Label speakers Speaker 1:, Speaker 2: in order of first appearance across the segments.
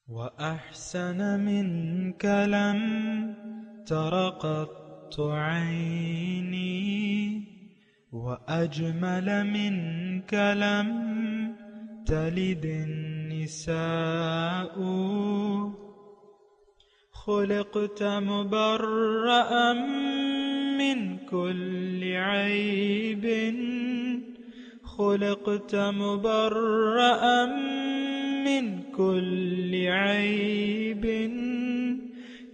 Speaker 1: وأحسن منك لم تر قط عيني وأجمل منك لم تلد النساء خلقت مبرأ من كل عيب خلقت مبرأ من كل عيب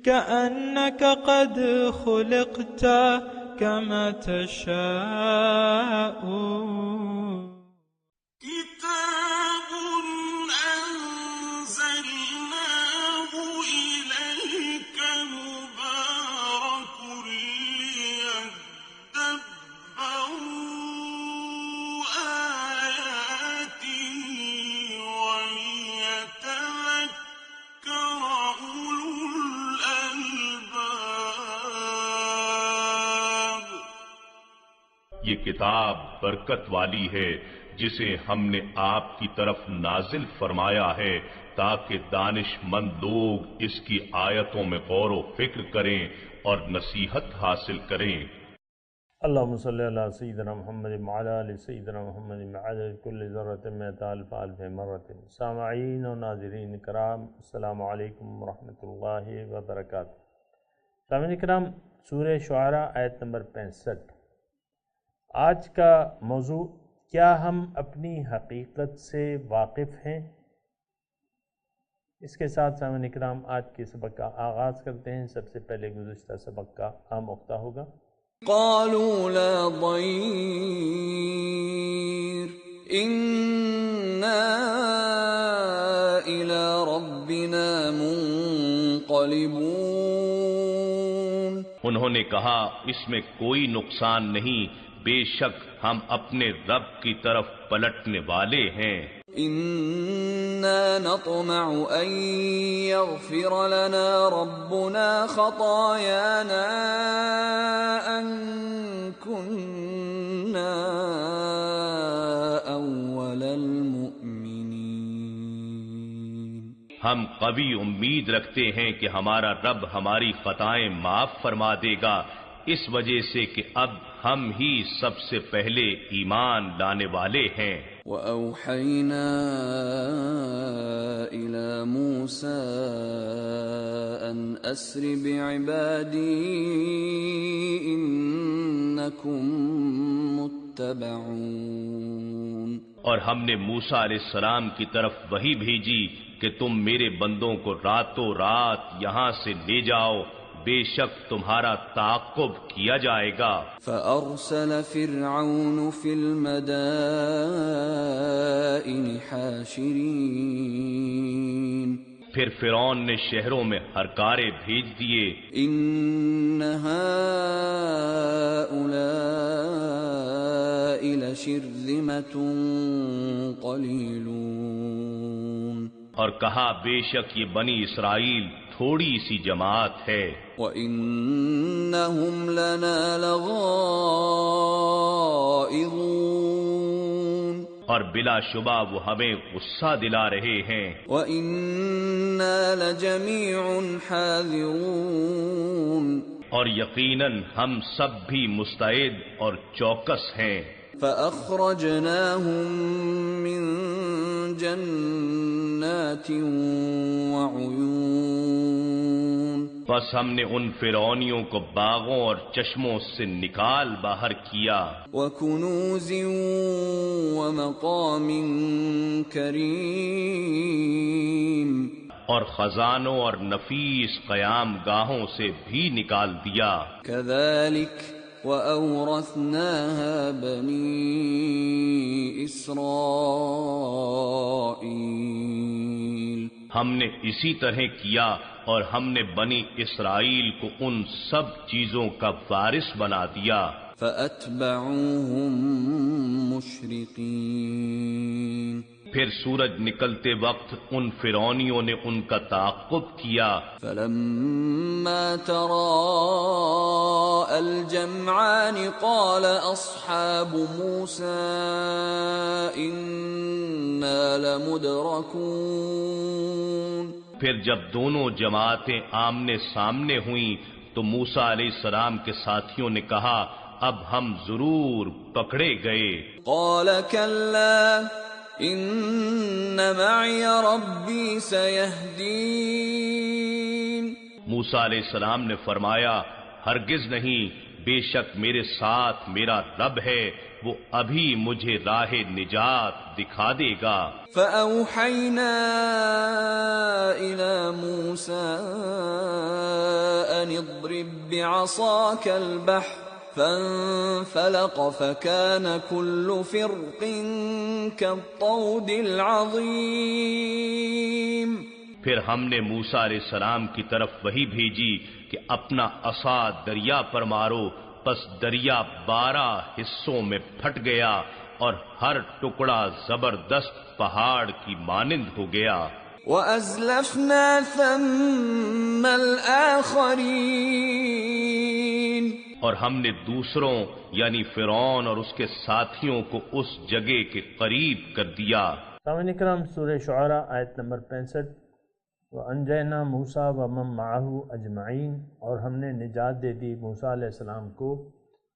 Speaker 1: كأنك قد خلقت كما تشاء
Speaker 2: كتاب أنزلناه إليك مبارك ليدبروا آياته وليتذكر أولو الألباب.
Speaker 3: یہ کتاب برکت والی ہے جسے ہم نے آپ کی طرف نازل فرمایا ہے تاکہ دانش مند لوگ اس کی آیتوں میں غور و فکر کریں اور نصیحت حاصل کریں.
Speaker 4: اللہم صلی علی سیدنا محمد وعلی آل سیدنا محمد بعدد کل ذرۃ مئۃ الف الف مرۃ. سامعین و ناظرین کرام، السلام علیکم ورحمۃ اللہ وبرکاتہ. سامعین کرام، سورہ شعراء آیت نمبر 65. آج کا موضوع: کیا ہم اپنی حقیقت سے واقف ہیں؟ اس کے ساتھ سامعین کرام آج کے سبق کا آغاز کرتے ہیں. سب سے پہلے گزشتہ سبق کا آموختہ ہوگا.
Speaker 5: قالوا لا ضير إنا إلى ربنا منقلبون.
Speaker 3: انہوں نے کہا اس میں کوئی نقصان نہیں، بے شک ہم اپنے رب کی طرف پلٹنے والے ہیں.
Speaker 5: إنا نطمع أن يغفر لنا ربنا خطايانا أن كنا أول المؤمنين.
Speaker 3: ہم قوی امید رکھتے ہیں کہ ہمارا رب ہماری خطائیں معاف فرما دے گا، اس وجہ سے کہ اب ہم ہی سب سے پہلے ایمان لانے والے ہیں.
Speaker 5: وَأَوْحَيْنَا إِلَى مُوسَىٰ أَنْ أَسْرِ بِعِبَادِي إِنَّكُمْ مُتَّبَعُونَ.
Speaker 3: اور ہم نے موسیٰ علیہ السلام کی طرف وحی بھیجی کہ تم میرے بندوں کو راتوں رات یہاں سے لے جاؤ، بے شک تمہارا تعاقب کیا جائے گا.
Speaker 5: فأرسل فرعون في المدائن حاشرين.
Speaker 3: پھر فرعون نے شہروں میں ہرکارے بھیج دیے.
Speaker 5: إن هؤلاء لشرذمة قليلون.
Speaker 3: اور کہا بے شک یہ بنی اسرائیل تھوڑی سی جماعت ہے.
Speaker 5: وَإِنَّهُمْ لَنَا لَغَائِظُونَ.
Speaker 3: اور بلا شبہ وہ ہمیں غصہ دلا رہے ہیں.
Speaker 5: وَإِنَّا لَجَمِيعٌ حَاذِرُونَ.
Speaker 3: اور یقیناً ہم سب بھی مستعد اور چوکس ہیں.
Speaker 5: فَأَخْرَجْنَاهُمْ مِنْ جَنَّاتٍ وَعُيُونٍ.
Speaker 3: بس ہم نے ان فرعونیوں کو باغوں اور چشموں سے نکال باہر کیا.
Speaker 5: وَكُنُوزٍ وَمَقَامٍ كَرِيمٍ.
Speaker 3: اور خزانوں اور نفیس قیام گاہوں سے بھی نکال دیا.
Speaker 5: كَذَلِكَ وَأَوْرَثْنَاهَا بَنِي إِسْرَائِيلَ.
Speaker 3: ہم نے اسی طرح کیا اور ہم نے بنی اسرائیل کو ان سب چیزوں کا وارث بنا دیا.
Speaker 5: فَأَتْبَعُوهُمْ مُشْرِقِينَ.
Speaker 3: پھر سورج نکلتے وقت ان فرعونیوں نے ان کا تعاقب کیا.
Speaker 5: فَلَمَّا تَرَاءَى الْجَمْعَانِ قَالَ أَصْحَابُ مُوسَىٰ إِنَّا لَمُدْرَكُونَ.
Speaker 3: پھر جب دونوں جماعتیں آمنے سامنے ہوئیں تو موسیٰ علیہ السلام کے ساتھیوں نے کہا اب ہم ضرور پکڑے گئے۔
Speaker 5: قال كلا ان معي ربي سيهدين۔
Speaker 3: موسیٰ علیہ السلام نے فرمایا ہرگز نہیں، بے شک میرے ساتھ میرا رب ہے، وہ ابھی مجھے راہ نجات دکھا دے گا۔
Speaker 5: فأوحينا إلى موسى أن اضرب بعصاك البحر فانفلق فكان كل فرق كالطود العظيم۔
Speaker 3: پھر ہم نے موسیٰ علیہ السلام کی طرف وحی بھیجی کہ اپنا عصا دریا پر مارو، پس دریا 12 حصوں میں پھٹ گیا اور ہر ٹکڑا زبردست پہاڑ کی مانند ہو گیا۔
Speaker 5: وَأَزْلَفْنَا ثَمَّ الْآخَرِينَ۔
Speaker 3: اور ہم نے دوسروں یعنی فرعون اور اس کے ساتھیوں کو اس جگہ کے قریب کر دیا۔
Speaker 4: سامعین کرام، سورہ شعراء آیت نمبر 65۔ وَأَنْجَيْنَا مُوسَىٰ وَمَن مَّعَهُ أَجْمَعِينَ، اور ہم نے نجات دے دی موسیٰ علیہ السلام کو،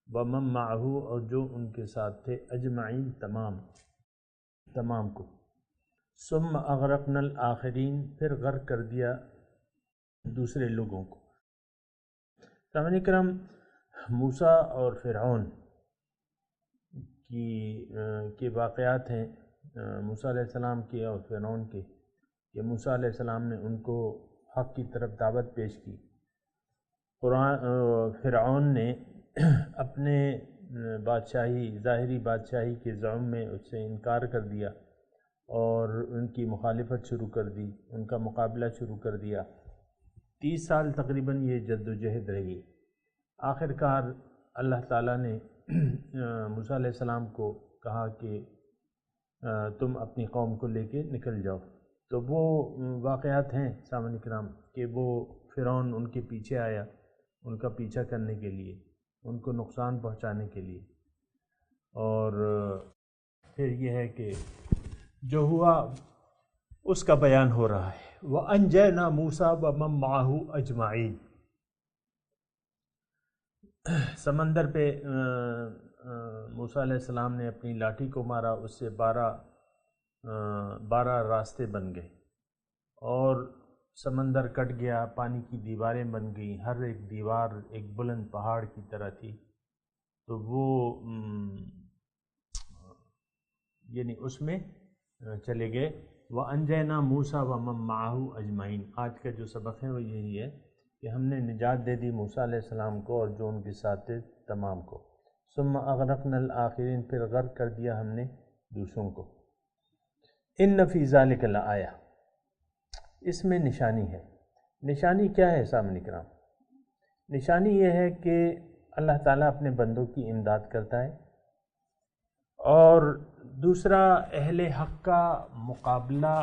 Speaker 4: وَمَن مَّعَهُ، اور جو ان کے ساتھ تھے، اجمعین تمام کو۔ ثُمَّ أَغْرَقْنَا الْآخِرِينَ، پھر غرق کر دیا دوسرے لوگوں کو۔ سامعین کرام، موسیٰ اور فرعون کے واقعات ہیں، موسیٰ علیہ السلام کے اور فرعون کے، کہ موسیٰ علیہ السلام نے ان کو حق کی طرف دعوت پیش کی۔ فرعون نے اپنے ظاہری بادشاہی کے زعم میں اس سے انکار کر دیا اور ان کی مخالفت شروع کر دی، ان کا مقابلہ شروع کر دیا۔ 30 سال تقریباً یہ جد و جہد رہی۔ آخر کار اللہ تعالیٰ نے موسیٰ علیہ السلام کو کہا کہ تم اپنی قوم کو لے کے نکل جاؤ۔ تو وہ واقعات ہیں سامعین کرام کہ وہ فرعون ان کے پیچھے آیا، ان کا پیچھا کرنے کے لیے، ان کو نقصان پہنچانے کے لیے، اور پھر یہ ہے کہ جو ہوا اس کا بیان ہو رہا ہے۔ وَأَنْجَيْنَا مُوسَىٰ وَمَن مَّعَهُ أَجْمَعِينَ۔ سمندر پہ موسیٰ علیہ السلام نے اپنی لاٹھی کو مارا، اس سے 12 راستے بن گئے اور سمندر کٹ گیا، پانی کی دیواریں بن گئیں، ہر ایک دیوار ایک بلند پہاڑ کی طرح تھی۔ تو وہ یعنی اس میں چلے گئے۔ وَأَنْجَيْنَا مُوسَىٰ وَمَن مَّعَهُ أَجْمَعِينَ۔ آج کا جو سبق ہے وہ یہی ہے کہ ہم نے نجات دے دی موسیٰ علیہ السلام کو اور جو ان کے ساتھ تھے تمام کو۔ ثُمَّ أَغْرَقْنَا الْآخِرِينَ، پھر غرق کر دیا ہم نے دوسروں کو۔ إِنَّ فِي ذَلِكَ لَآیَةً، اس میں نشانی ہے۔ نشانی کیا ہے سامعین کرام؟ نشانی یہ ہے کہ اللہ تعالیٰ اپنے بندوں کی امداد کرتا ہے، اور دوسرا اہل حق کا مقابلہ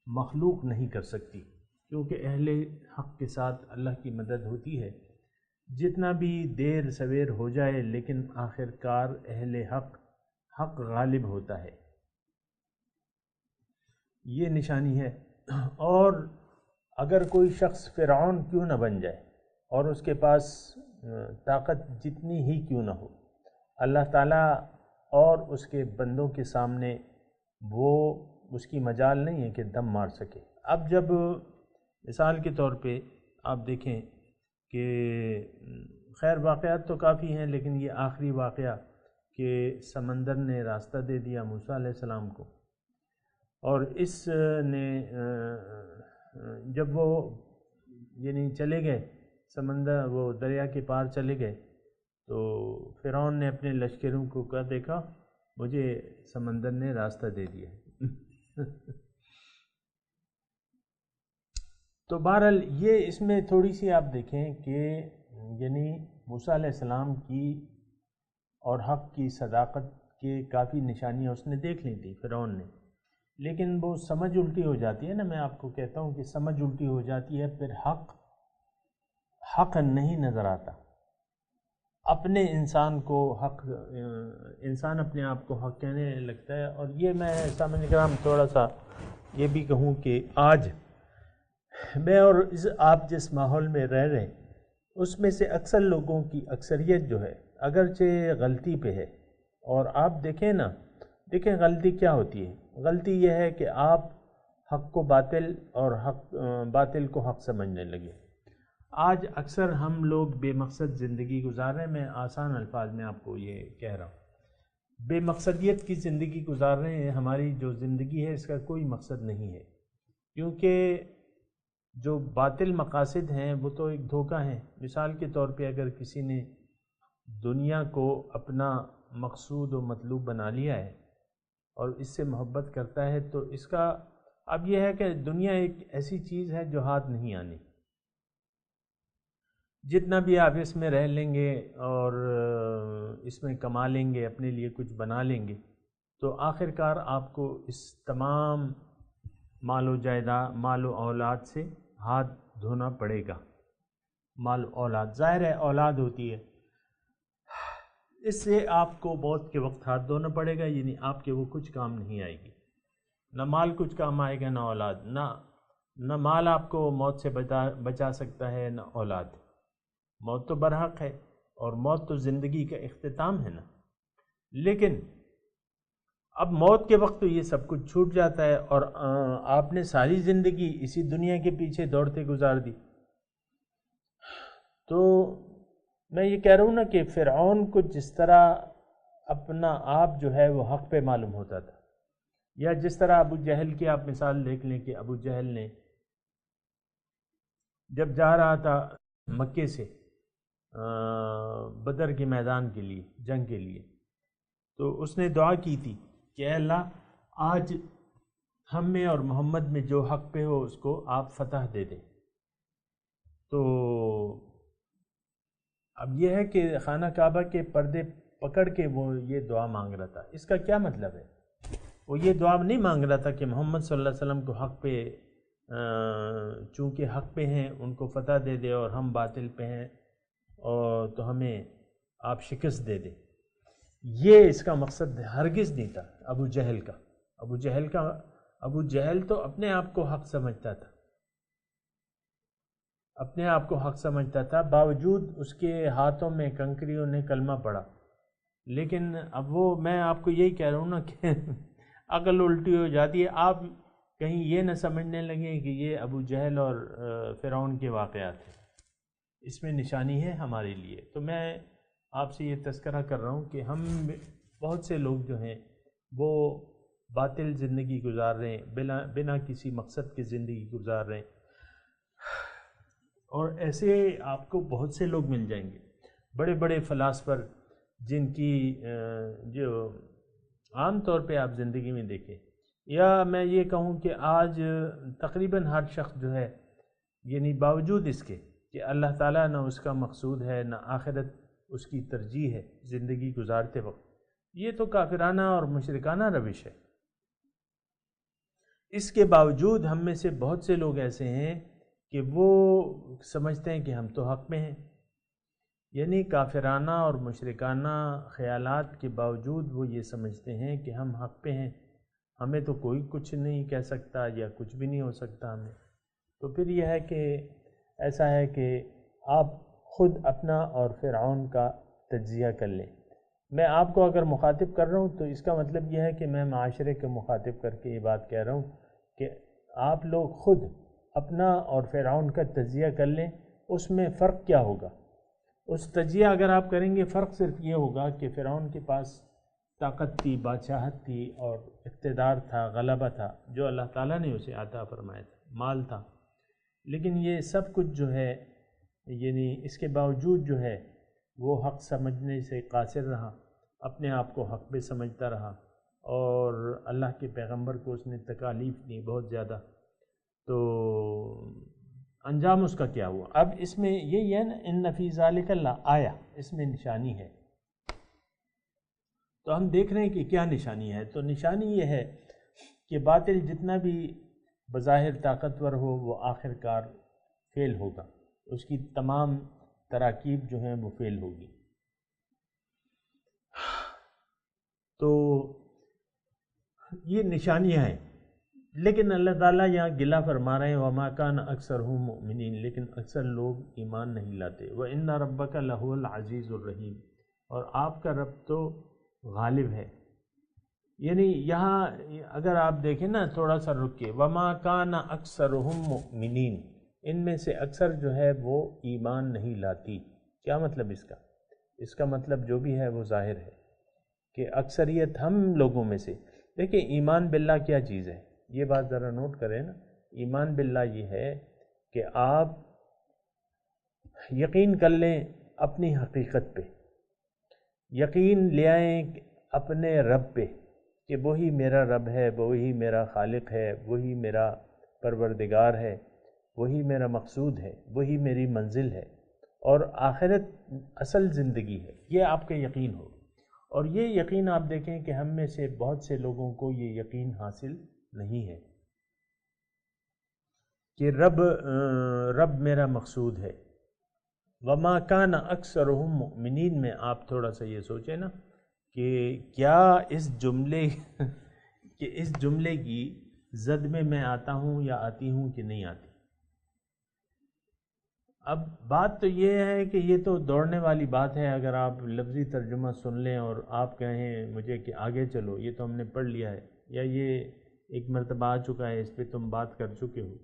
Speaker 4: مخلوق نہیں کر سکتی، کیونکہ اہل حق کے ساتھ اللہ کی مدد ہوتی ہے۔ جتنا بھی دیر سویر ہو جائے لیکن آخر کار اہل حق غالب ہوتا ہے، یہ نشانی ہے۔ اور اگر کوئی شخص فرعون کیوں نہ بن جائے اور اس کے پاس طاقت جتنی ہی کیوں نہ ہو، اللہ تعالیٰ اور اس کے بندوں کے سامنے وہ اس کی مجال نہیں ہے کہ دم مار سکے۔ اب جب مثال کے طور پہ آپ دیکھیں کہ خیر واقعات تو کافی ہیں، لیکن یہ آخری واقعہ کہ سمندر نے راستہ دے دیا موسیٰ علیہ السلام کو، اور اس نے جب وہ یعنی چلے گئے سمندر، وہ دریا کے پار چلے گئے، تو فرعون نے اپنے لشکروں کو کہا دیکھا مجھے سمندر نے راستہ دے دیا۔ تو بہرحال یہ اس میں تھوڑی سی آپ دیکھیں کہ یعنی موسیٰ علیہ السلام کی اور حق کی صداقت کے کافی نشانیاں اس نے دیکھ لی تھی فرعون نے، لیکن وہ سمجھ الٹی ہو جاتی ہے نا، میں آپ کو کہتا ہوں کہ سمجھ الٹی ہو جاتی ہے، پھر حق نہیں نظر آتا۔ اپنے انسان اپنے آپ کو حق کہنے لگتا ہے۔ اور یہ میں سامعین کرام تھوڑا سا یہ بھی کہوں کہ آج میں اور آپ جس ماحول میں رہ رہے ہیں اس میں سے اکثر لوگوں کی اکثریت جو ہے اگرچہ غلطی پہ ہے، اور آپ دیکھیں نا، دیکھیں غلطی کیا ہوتی ہے، غلطی یہ ہے کہ آپ حق کو باطل اور باطل کو حق سمجھنے لگے۔ آج اکثر ہم لوگ بے مقصد زندگی گزار رہے ہیں، میں آسان الفاظ میں آپ کو یہ کہہ رہا ہوں، بے مقصدیت کی زندگی گزار رہے ہیں۔ ہماری جو زندگی ہے اس کا کوئی مقصد نہیں ہے، کیونکہ جو باطل مقاصد ہیں وہ تو ایک دھوکہ ہیں۔ مثال کے طور پہ اگر کسی نے دنیا کو اپنا مقصود و مطلوب بنا لیا ہے اور اس سے محبت کرتا ہے تو اس کا اب یہ ہے کہ دنیا ایک ایسی چیز ہے جو ہاتھ نہیں آنی، جتنا بھی آپ اس میں رہ لیں گے اور اس میں کما لیں گے، اپنے لیے کچھ بنا لیں گے، تو آخر کار آپ کو اس تمام مال و جائیداد، مال و اولاد سے ہاتھ دھونا پڑے گا۔ مال و اولاد، ظاہر ہے اولاد ہوتی ہے، اس سے آپ کو موت کے وقت ہاتھ دھونا پڑے گا، یعنی آپ کے وہ کچھ کام نہیں آئے گی، نہ مال کچھ کام آئے گا، نہ اولاد، نہ مال آپ کو موت سے بچا سکتا ہے، نہ اولاد۔ موت تو برحق ہے، اور موت تو زندگی کا اختتام ہے نا، لیکن اب موت کے وقت تو یہ سب کچھ چھوٹ جاتا ہے، اور آپ نے ساری زندگی اسی دنیا کے پیچھے دوڑتے گزار دی۔ تو میں یہ کہہ رہا ہوں نا کہ فرعون کو جس طرح اپنا آپ جو ہے وہ حق پہ معلوم ہوتا تھا، یا جس طرح ابو جہل کی آپ مثال دیکھ لیں کہ ابو جہل نے جب جا رہا تھا مکے سے بدر کے میدان کے لیے، جنگ کے لیے، تو اس نے دعا کی تھی کہ اے اللہ آج ہم میں اور محمد میں جو حق پہ ہو اس کو آپ فتح دے دیں۔ تو اب یہ ہے کہ خانہ کعبہ کے پردے پکڑ کے وہ یہ دعا مانگ رہا تھا۔ اس کا کیا مطلب ہے؟ وہ یہ دعا نہیں مانگ رہا تھا کہ محمد صلی اللہ علیہ وسلم کو حق پہ چونکہ حق پہ ہیں ان کو فتح دے دے، اور ہم باطل پہ ہیں اور تو ہمیں آپ شکست دے دیں۔ یہ اس کا مقصد ہرگز نہیں تھا ابو جہل کا۔ ابو جہل تو اپنے آپ کو حق سمجھتا تھا، اپنے آپ کو حق سمجھتا تھا، باوجود اس کے ہاتھوں میں کنکریوں نے کلمہ پڑھا۔ لیکن اب وہ، میں آپ کو یہی کہہ رہا ہوں نا کہ عقل الٹی ہو جاتی ہے، آپ کہیں یہ نہ سمجھنے لگیں کہ یہ ابو جہل اور فرعون کے واقعات ہیں، اس میں نشانی ہے ہمارے لیے۔ تو میں آپ سے یہ تذکرہ کر رہا ہوں کہ ہم بہت سے لوگ جو ہیں وہ باطل زندگی گزار رہے ہیں، بنا کسی مقصد کی زندگی گزار رہے ہیں، اور ایسے آپ کو بہت سے لوگ مل جائیں گے، بڑے بڑے فلاسفر جن کی جو عام طور پہ آپ زندگی میں دیکھیں، یا میں یہ کہوں کہ آج تقریباً ہر شخص جو ہے، یعنی باوجود اس کے کہ اللہ تعالیٰ نہ اس کا مقصود ہے نہ آخرت اس کی ترجیح ہے زندگی گزارتے وقت، یہ تو کافرانہ اور مشرکانہ روش ہے۔ اس کے باوجود ہم میں سے بہت سے لوگ ایسے ہیں کہ وہ سمجھتے ہیں کہ ہم تو حق میں ہیں، یعنی کافرانہ اور مشرکانہ خیالات کے باوجود وہ یہ سمجھتے ہیں کہ ہم حق پہ ہیں، ہمیں تو کوئی کچھ نہیں کہہ سکتا یا کچھ بھی نہیں ہو سکتا ہمیں۔ تو پھر یہ ہے کہ ایسا ہے کہ آپ خود اپنا اور فرعون کا تجزیہ کر لیں۔ میں آپ کو اگر مخاطب کر رہا ہوں تو اس کا مطلب یہ ہے کہ میں معاشرے کو مخاطب کر کے یہ بات کہہ رہا ہوں کہ آپ لوگ خود اپنا اور فرعون کا تجزیہ کر لیں، اس میں فرق کیا ہوگا؟ اس تجزیہ اگر آپ کریں گے، فرق صرف یہ ہوگا کہ فرعون کے پاس طاقت تھی، بادشاہت تھی اور اقتدار تھا، غلبہ تھا، جو اللہ تعالیٰ نے اسے عطا فرمایا تھا، مال تھا، لیکن یہ سب کچھ جو ہے، یعنی اس کے باوجود جو ہے وہ حق سمجھنے سے قاصر رہا، اپنے آپ کو حق پہ سمجھتا رہا، اور اللہ کے پیغمبر کو اس نے تکالیف دی بہت زیادہ۔ تو انجام اس کا کیا ہوا؟ اب اس میں یہی ہے نا، ان فی ذالک لآیہ، اس میں نشانی ہے۔ تو ہم دیکھ رہے ہیں کہ کیا نشانی ہے۔ تو نشانی یہ ہے کہ باطل جتنا بھی بظاہر طاقتور ہو وہ آخر کار فیل ہوگا، اس کی تمام تراکیب جو ہیں وہ فیل ہوگی۔ تو یہ نشانیاں ہیں لیکن اللہ تعالیٰ یہاں گلہ فرما رہے ہیں وما کان اکثرہم مؤمنین، لیکن اکثر لوگ ایمان نہیں لاتے۔ وَإِنَّ رَبَّكَ لَهُوَ الْعَزِيزُ الرَّحِيمُ، اور آپ کا رب تو غالب ہے۔ یعنی یہاں اگر آپ دیکھیں نا تھوڑا سا رک کے، وما کان اکثرہم مؤمنین، ان میں سے اکثر جو ہے وہ ایمان نہیں لاتی۔ کیا مطلب اس کا؟ اس کا مطلب جو بھی ہے وہ ظاہر ہے کہ اکثریت ہم لوگوں میں سے، دیکھیں ایمان باللہ کیا چیز ہے، یہ بات ذرا نوٹ کریں نا۔ ایمان باللہ یہ ہے کہ آپ یقین کر لیں اپنی حقیقت پہ، یقین لے آئیں اپنے رب پہ کہ وہی میرا رب ہے، وہی میرا خالق ہے، وہی میرا پروردگار ہے، وہی میرا مقصود ہے، وہی میری منزل ہے، اور آخرت اصل زندگی ہے، یہ آپ کا یقین ہو۔ اور یہ یقین آپ دیکھیں کہ ہم میں سے بہت سے لوگوں کو یہ یقین حاصل نہیں ہے کہ رب میرا مقصود ہے۔ وما کان اکثرہم مؤمنین میں آپ تھوڑا سا یہ سوچیں نا کہ کیا اس جملے کی زد میں آتا ہوں یا آتی ہوں کہ نہیں آتی۔ اب بات تو یہ ہے کہ یہ تو دوڑنے والی بات ہے، اگر آپ لفظی ترجمہ سن لیں اور آپ کہیں مجھے کہ آگے چلو، یہ تو ہم نے پڑھ لیا ہے یا یہ ایک مرتبہ آ چکا ہے، اس پہ تم بات کر چکے ہو،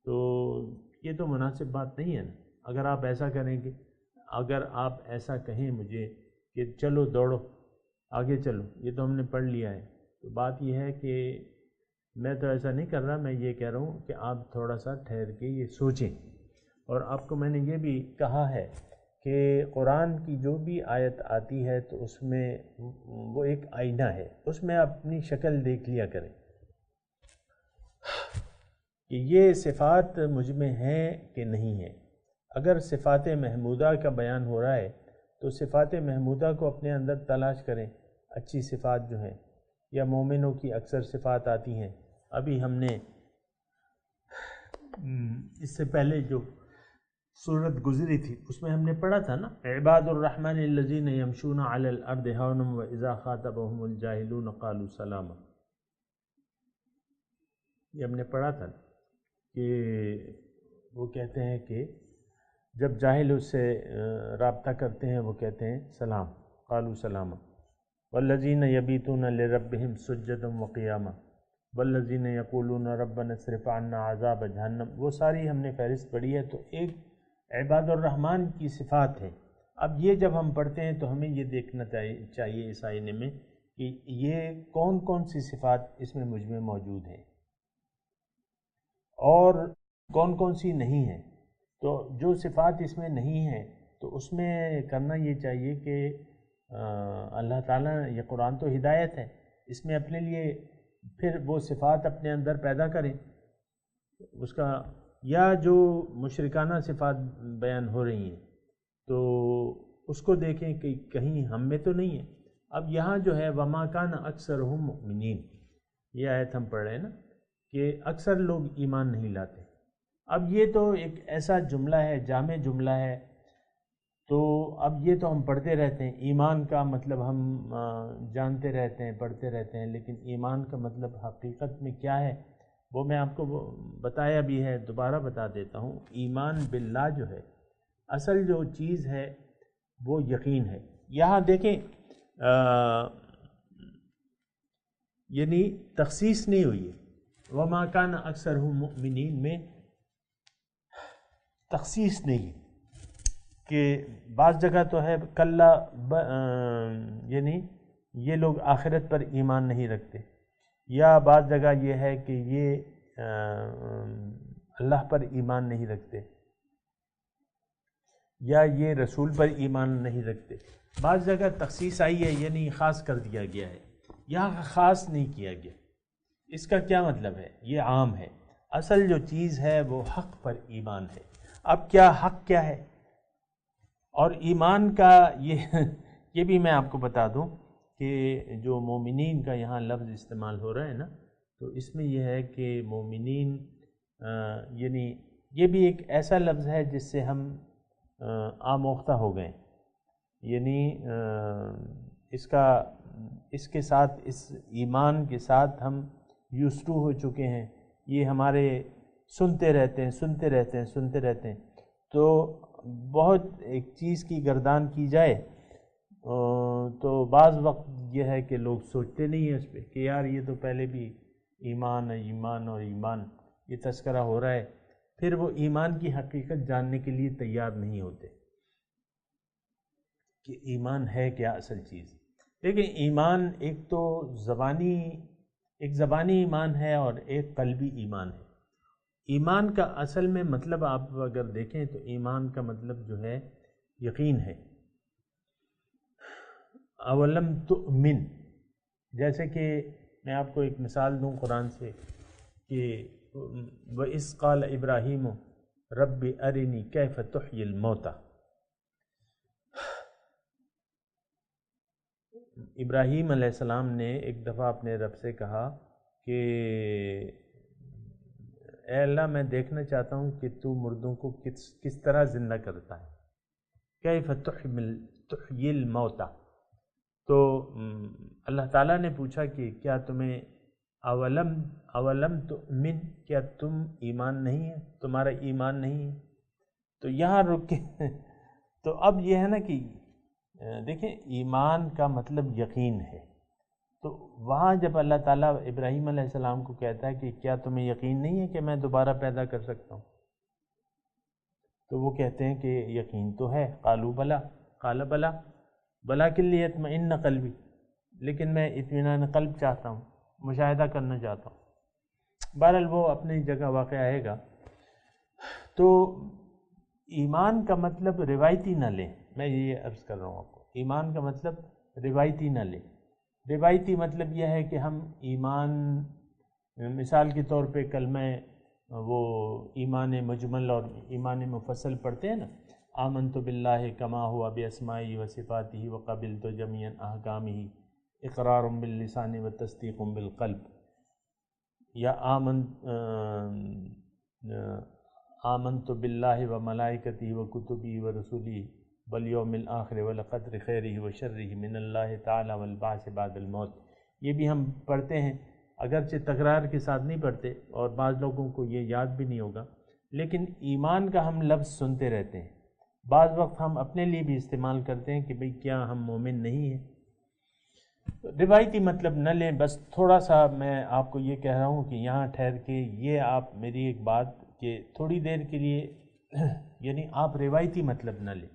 Speaker 4: تو یہ تو مناسب بات نہیں ہے نا۔ اگر آپ ایسا کریں کہ اگر آپ ایسا کہیں مجھے کہ چلو دوڑو آگے چلو، یہ تو ہم نے پڑھ لیا ہے، تو بات یہ ہے کہ میں تو ایسا نہیں کر رہا، میں یہ کہہ رہا ہوں کہ آپ تھوڑا سا ٹھہر کے یہ سوچیں۔ اور آپ کو میں نے یہ بھی کہا ہے کہ قرآن کی جو بھی آیت آتی ہے تو اس میں وہ ایک آئینہ ہے، اس میں اپنی شکل دیکھ لیا کریں کہ یہ صفات مجھ میں ہیں کہ نہیں ہیں۔ اگر صفات محمودہ کا بیان ہو رہا ہے تو صفات محمودہ کو اپنے اندر تلاش کریں، اچھی صفات جو ہیں، یا مومنوں کی اکثر صفات آتی ہیں۔ ابھی ہم نے اس سے پہلے جو صورت گزری تھی اس میں ہم نے پڑھا تھا نا، عباد الرحمن الذین یمشون علی الارض ہونا واذا خاطبهم الجاہلون قالوا سلاما، یہ ہم نے پڑھا تھا کہ وہ کہتے ہیں کہ جب جاہل اس سے رابطہ کرتے ہیں وہ کہتے ہیں سلام، قالوا سلاما، والذین یبیتون لربہم سجدا وقیاما، والذین یقولون ربنا اصرف عنا عذاب جہنم، وہ ساری ہم نے فہرست پڑھی ہے۔ تو ایک عباد الرحمن کی صفات ہے۔ اب یہ جب ہم پڑھتے ہیں تو ہمیں یہ دیکھنا چاہیے اس آئینے میں کہ یہ کون کون سی صفات اس میں مجھ میں موجود ہیں اور کون کون سی نہیں ہیں۔ تو جو صفات اس میں نہیں ہیں تو اس میں کرنا یہ چاہیے کہ اللہ تعالیٰ، یہ قرآن تو ہدایت ہے، اس میں اپنے لیے پھر وہ صفات اپنے اندر پیدا کریں اس کا، یا جو مشرکانہ صفات بیان ہو رہی ہیں تو اس کو دیکھیں کہ کہیں ہم میں تو نہیں ہے۔ اب یہاں جو ہے وما کان اکثرہم مؤمنین، یہ آیت ہم پڑھ رہے ہیں نا کہ اکثر لوگ ایمان نہیں لاتے۔ اب یہ تو ایک ایسا جملہ ہے، جامع جملہ ہے، تو اب یہ تو ہم پڑھتے رہتے ہیں، ایمان کا مطلب ہم جانتے رہتے ہیں، پڑھتے رہتے ہیں، لیکن ایمان کا مطلب حقیقت میں کیا ہے وہ میں آپ کو بتایا بھی ہے، دوبارہ بتا دیتا ہوں۔ ایمان باللہ جو ہے، اصل جو چیز ہے وہ یقین ہے۔ یہاں دیکھیں یعنی تخصیص نہیں ہوئی ہے، وما کان اکثرہم مؤمنین میں تخصیص نہیں ہے کہ بعض جگہ تو ہے کلا، یعنی یہ لوگ آخرت پر ایمان نہیں رکھتے، یا بعض جگہ یہ ہے کہ یہ اللہ پر ایمان نہیں رکھتے، یا یہ رسول پر ایمان نہیں رکھتے۔ بعض جگہ تخصیص آئی ہے یعنی خاص کر دیا گیا ہے، یہاں خاص نہیں کیا گیا۔ اس کا کیا مطلب ہے؟ یہ عام ہے، اصل جو چیز ہے وہ حق پر ایمان ہے۔ اب کیا حق کیا ہے اور ایمان کا یہ بھی میں آپ کو بتا دوں کہ جو مومنین کا یہاں لفظ استعمال ہو رہا ہے نا، تو اس میں یہ ہے کہ مومنین یعنی یہ بھی ایک ایسا لفظ ہے جس سے ہم آموختہ ہو گئے، یعنی اس کے ساتھ، اس ایمان کے ساتھ ہم یوز ٹو ہو چکے ہیں، یہ ہمارے سنتے رہتے ہیں، تو بہت ایک چیز کی گردان کی جائے تو بعض وقت یہ ہے کہ لوگ سوچتے نہیں ہیں اس پہ کہ یار یہ تو پہلے بھی ایمان یہ تذکرہ ہو رہا ہے، پھر وہ ایمان کی حقیقت جاننے کے لیے تیار نہیں ہوتے کہ ایمان ہے کیا اصل چیز۔ لیکن ایمان ایک تو زبانی ایمان ہے اور ایک قلبی ایمان ہے۔ ایمان کا اصل میں مطلب آپ اگر دیکھیں تو ایمان کا مطلب جو ہے یقین ہے۔ اولم تؤمن، جیسے کہ میں آپ کو ایک مثال دوں قرآن سے کہ وَإِذْ قَالَ إِبْرَاهِيمُ رَبِّ أَرِنِي كَيْفَ تُحْيِي الْمَوْتَى، ابراہیم علیہ السلام نے ایک دفعہ اپنے رب سے کہا کہ اے اللہ میں دیکھنا چاہتا ہوں کہ تو مردوں کو کس طرح زندہ کرتا ہے، کیف تحیی الموتى۔ تو اللہ تعالیٰ نے پوچھا کہ کیا تمہیں اولم تؤمن، کیا تم ایمان نہیں ہے، تمہارا ایمان نہیں ہے؟ تو یہاں رک کے تو اب یہ ہے نا کہ دیکھیں ایمان کا مطلب یقین ہے، تو وہاں جب اللہ تعالیٰ ابراہیم علیہ السلام کو کہتا ہے کہ کیا تمہیں یقین نہیں ہے کہ میں دوبارہ پیدا کر سکتا ہوں، تو وہ کہتے ہیں کہ یقین تو ہے، قالوا بلا، قال بلا بلاکن لیطمئن قلبی، لیکن میں اطمینان قلب چاہتا ہوں، مشاہدہ کرنا چاہتا ہوں۔ بہرحال وہ اپنی جگہ واقع آئے گا۔ تو ایمان کا مطلب روایتی نہ لیں، میں یہ عرض کر رہا ہوں آپ کو، ایمان کا مطلب روایتی نہ لیں۔ روایتی مطلب یہ ہے کہ ہم ایمان، مثال کے طور پہ کلمہ وہ ایمان مجمل اور ایمان مفصل پڑھتے ہیں نا، آمنت باللہ کما ہوا باسمائی و صفاتہ و قبلت جمیعا احکامہ اقرار باللسان و تصدیق بالقلب، یا آمنت باللہ و ملائکتہ و کتبہ و رسولہ والیوم الآخر والقدر خیرہ و شرہ من اللہ تعالی والبعث بعد الموت۔ یہ بھی ہم پڑھتے ہیں، اگرچہ تکرار کے ساتھ نہیں پڑھتے اور بعض لوگوں کو یہ یاد بھی نہیں ہوگا، لیکن ایمان کا ہم لفظ سنتے رہتے ہیں، بعض وقت ہم اپنے لیے بھی استعمال کرتے ہیں کہ بھئی کیا ہم مومن نہیں ہیں۔ روایتی مطلب نہ لیں، بس تھوڑا سا میں آپ کو یہ کہہ رہا ہوں کہ یہاں ٹھہر کے یہ آپ میری ایک بات کہ تھوڑی دیر کے لیے یعنی آپ روایتی مطلب نہ لیں،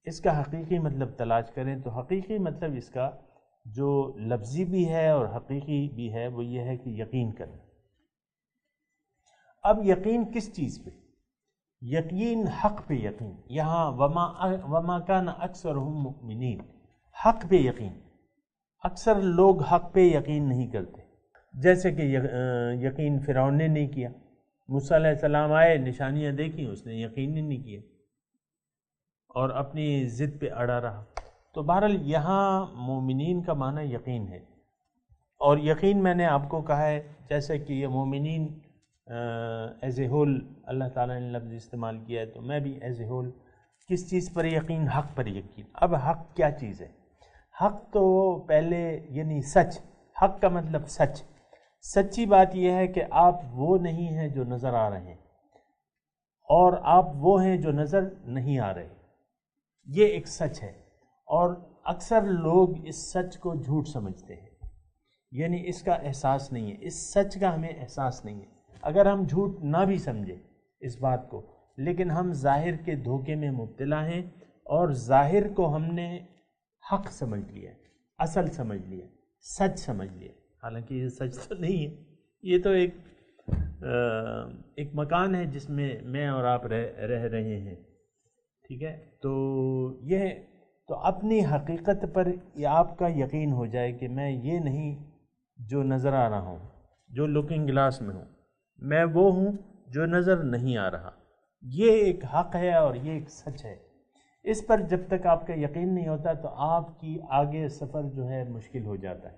Speaker 4: اس کا حقیقی مطلب تلاش کریں۔ تو حقیقی مطلب اس کا جو لفظی بھی ہے اور حقیقی بھی ہے وہ یہ ہے کہ یقین کریں۔ اب یقین کس چیز پہ؟ یقین حق پہ یقین، یہاں وما کان اکثرهم مؤمنین، حق پہ یقین۔ اکثر لوگ حق پہ یقین نہیں کرتے، جیسے کہ یقین فرعون نے نہیں کیا، موسیٰ علیہ السلام آئے، نشانیاں دیکھیں، اس نے یقین ہی نہیں کیا اور اپنی ضد پہ اڑا رہا۔ تو بہرحال یہاں مومنین کا معنی یقین ہے، اور یقین میں نے آپ کو کہا ہے جیسے کہ یہ مومنین ایز اے ہول اللہ تعالیٰ نے لفظ استعمال کیا ہے، تو میں بھی ایز اے ہول کس چیز پر یقین؟ حق پر یقین۔ اب حق کیا چیز ہے؟ حق تو پہلے یعنی سچ، حق کا مطلب سچ۔ سچی بات یہ ہے کہ آپ وہ نہیں ہیں جو نظر آ رہے ہیں، اور آپ وہ ہیں جو نظر نہیں آ رہے، یہ ایک سچ ہے۔ اور اکثر لوگ اس سچ کو جھوٹ سمجھتے ہیں، یعنی اس کا احساس نہیں ہے، اس سچ کا ہمیں احساس نہیں ہے۔ اگر ہم جھوٹ نہ بھی سمجھیں اس بات کو، لیکن ہم ظاہر کے دھوکے میں مبتلا ہیں اور ظاہر کو ہم نے حق سمجھ لیا، اصل سمجھ لیا، سچ سمجھ لیا، حالانکہ یہ سچ تو نہیں ہے، یہ تو ایک مکان ہے جس میں میں اور آپ رہ رہے ہیں، ٹھیک ہے؟ تو یہ تو اپنی حقیقت پر آپ کا یقین ہو جائے کہ میں یہ نہیں جو نظر آ رہا ہوں، جو لوکنگ گلاس میں ہوں، میں وہ ہوں جو نظر نہیں آ رہا۔ یہ ایک حق ہے اور یہ ایک سچ ہے۔ اس پر جب تک آپ کا یقین نہیں ہوتا تو آپ کی آگے سفر جو ہے مشکل ہو جاتا ہے۔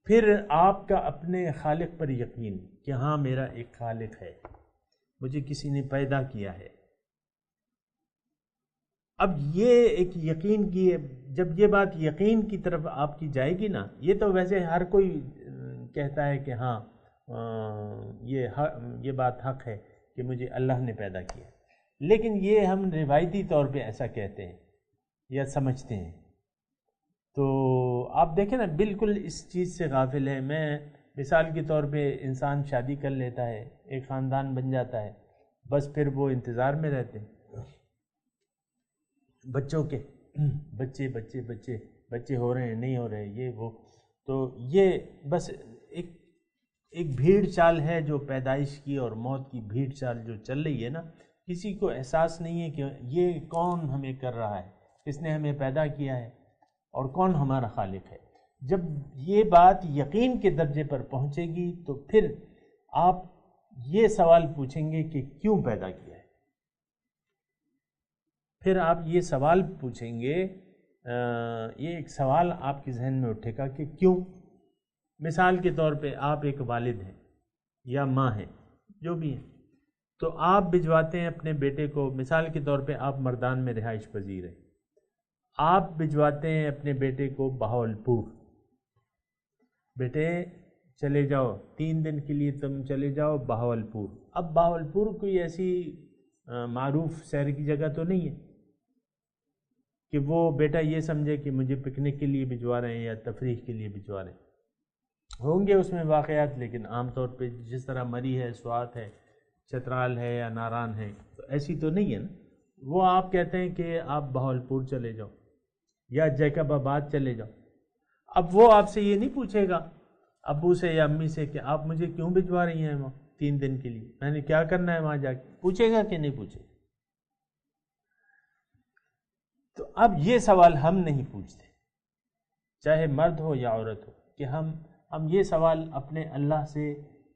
Speaker 4: پھر آپ کا اپنے خالق پر یقین کہ ہاں میرا ایک خالق ہے، مجھے کسی نے پیدا کیا ہے۔ اب یہ ایک یقین کی، جب یہ بات یقین کی طرف آپ کی جائے گی نا، یہ تو ویسے ہر کوئی کہتا ہے کہ ہاں یہ بات حق ہے کہ مجھے اللہ نے پیدا کیا، لیکن یہ ہم روایتی طور پہ ایسا کہتے ہیں یا سمجھتے ہیں. تو آپ دیکھیں نا بالکل اس چیز سے غافل ہے. میں مثال کے طور پہ انسان شادی کر لیتا ہے، ایک خاندان بن جاتا ہے، بس پھر وہ انتظار میں رہتے ہیں بچوں کے، بچے بچے بچے بچے ہو رہے ہیں نہیں ہو رہے، یہ وہ. تو یہ بس ایک بھیڑ چال ہے جو پیدائش کی اور موت کی بھیڑ چال جو چل رہی ہے نا. کسی کو احساس نہیں ہے کہ یہ کون ہمیں کر رہا ہے، کس نے ہمیں پیدا کیا ہے اور کون ہمارا خالق ہے. جب یہ بات یقین کے درجے پر پہنچے گی تو پھر آپ یہ سوال پوچھیں گے کہ کیوں پیدا کیا ہے. پھر آپ یہ سوال پوچھیں گے، یہ ایک سوال آپ کے ذہن میں اٹھے گا کہ کیوں. مثال کے طور پہ آپ ایک والد ہیں یا ماں ہیں، جو بھی ہیں، تو آپ بھجواتے ہیں اپنے بیٹے کو. مثال کے طور پہ آپ مردان میں رہائش پذیر ہیں، آپ بھجواتے ہیں اپنے بیٹے کو بہاولپور. بیٹے چلے جاؤ 3 دن کے لیے تم چلے جاؤ بہاولپور. اب بہاولپور کوئی ایسی معروف سیر کی جگہ تو نہیں ہے کہ وہ بیٹا یہ سمجھے کہ مجھے پکنک کے لیے بھجوا رہے ہیں یا تفریح کے لیے بھجوا رہے ہیں. ہوں گے اس میں واقعات، لیکن عام طور پہ جس طرح مری ہے، سوات ہے، چترال ہے یا ناران ہے، تو ایسی تو نہیں ہے نا. وہ آپ کہتے ہیں کہ آپ بہاولپور چلے جاؤ یا جیکب آباد چلے جاؤ. اب وہ آپ سے یہ نہیں پوچھے گا ابو سے یا امی سے کہ آپ مجھے کیوں بھجوا رہی ہیں وہاں 3 دن کے لیے، میں نے کیا کرنا ہے وہاں جا کے. پوچھے گا کہ نہیں پوچھے گا؟ تو اب یہ سوال ہم نہیں پوچھتے، چاہے مرد ہو یا عورت ہو، کہ ہم یہ سوال اپنے اللہ سے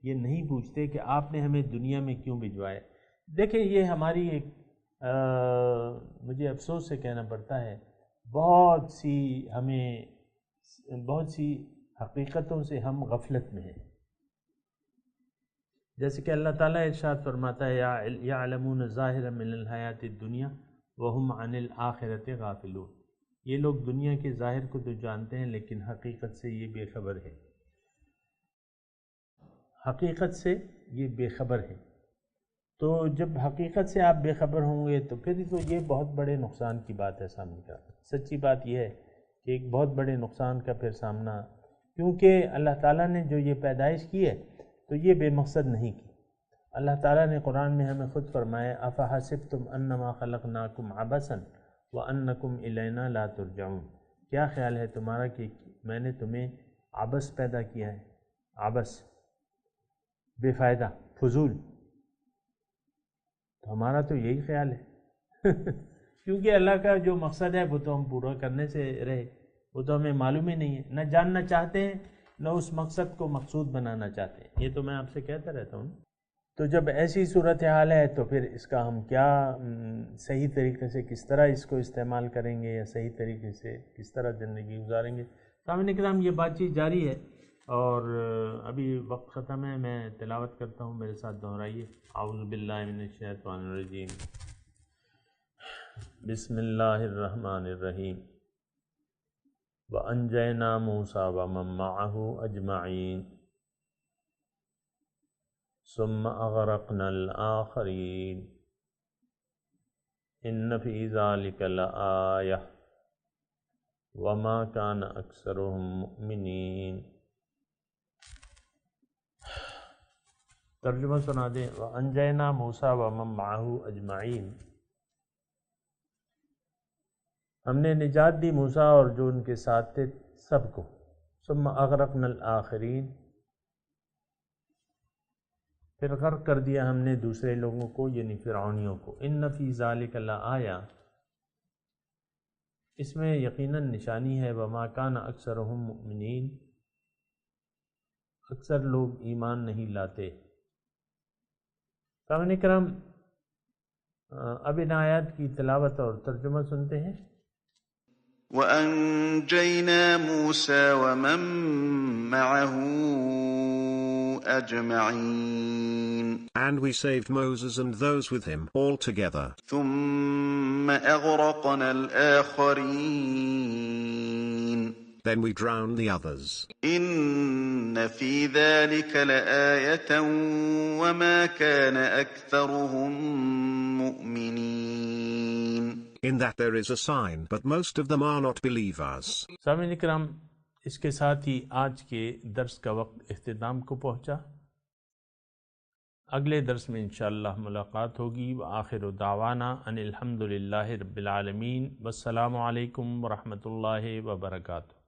Speaker 4: یہ نہیں پوچھتے کہ آپ نے ہمیں دنیا میں کیوں بھجوایا. دیکھیں یہ ہماری ایک مجھے افسوس سے کہنا پڑتا ہے، بہت سی حقیقتوں سے ہم غفلت میں ہیں. جیسے کہ اللہ تعالیٰ ارشاد فرماتا ہے یعلمون ظاہرا من الحیات الدنیا وہم عن الآخرۃ غافلون. یہ لوگ دنیا کے ظاہر کو تو جانتے ہیں لیکن حقیقت سے یہ بے خبر ہے، حقیقت سے یہ بے خبر ہے. تو جب حقیقت سے آپ بے خبر ہوں گے تو پھر تو یہ بہت بڑے نقصان کی بات ہے سامنے کا. سچی بات یہ ہے کہ ایک بہت بڑے نقصان کا پھر سامنا، کیونکہ اللہ تعالیٰ نے جو یہ پیدائش کی ہے تو یہ بے مقصد نہیں کی. اللہ تعالیٰ نے قرآن میں ہمیں خود فرمایا افحسبتم انما خلقناکم عبثا وانکم الینا لا ترجعون. کیا خیال ہے تمہارا کہ میں نے تمہیں عبث پیدا کیا ہے؟ عبث بے فائدہ، فضول. تو ہمارا تو یہی خیال ہے کیونکہ اللہ کا جو مقصد ہے وہ تو ہم پورا کرنے سے رہے، وہ تو ہمیں معلوم ہی نہیں ہے، نہ جاننا چاہتے ہیں نہ اس مقصد کو مقصود بنانا چاہتے ہیں. یہ تو میں آپ سے کہتا رہتا ہوں. تو جب ایسی صورتحال ہے تو پھر اس کا ہم کیا صحیح طریقے سے کس طرح اس کو استعمال کریں گے یا صحیح طریقے سے کس طرح زندگی گزاریں گے. سامعین کرام یہ بات چیت جاری ہے اور ابھی وقت ختم ہے. میں تلاوت کرتا ہوں، میرے ساتھ دہرائیے. اعوذ باللہ من الشیطان الرجیم، بسم اللہ الرحمن الرحیم. وَأَنْجَيْنَا مُوسَىٰ وَمَن مَّعَهُ أَجْمَعِينَ ثُمَّ أَغْرَقْنَا الْآخَرِينَ إِنَّ فِي ذَلِكَ لَآيَةً وَمَا كَانَ أَكْثَرُهُم مُؤْمِنِينَ. ترجمہ سنا دیں. وَأَنْجَيْنَا مُوسَىٰ وَمَن مَّعَهُ أَجْمَعِينَ. ہم نے نجات دی موسیٰ اور جو ان کے ساتھ تھے سب کو. ثم اغرقنا الآخرین، پھر غرق کر دیا ہم نے دوسرے لوگوں کو یعنی فرعونیوں کو. ان فی ذلک لآیہ، اس میں یقیناً نشانی ہے. وما کان اکثرهم مؤمنین، اکثر لوگ ایمان نہیں لاتے. سامعین کرام اب ان آیات کی تلاوت اور ترجمہ سنتے ہیں.
Speaker 2: وَأَنْجَيْنَا مُوسَىٰ وَمَن مَّعَهُ أَجْمَعِينَ.
Speaker 6: And we saved Moses and those with him all together.
Speaker 2: ثُمَّ أَغْرَقْنَا الْآخَرِينَ.
Speaker 6: Then we drowned the others.
Speaker 2: إن في ذلك لآية وما كان أكثرهم مؤمنين.
Speaker 6: In that there is a sign, but most of them are not believers.
Speaker 4: سامعین اکرام، اس کے ساتھ ہی آج کے درس کا وقت اختتام کو پہنچا۔ اگلے درس میں انشاءاللہ ملاقات ہوگی۔ وآخر دعوانا ان الحمد للہ رب العالمین، والسلام علیکم ورحمۃ اللہ وبرکاتہ۔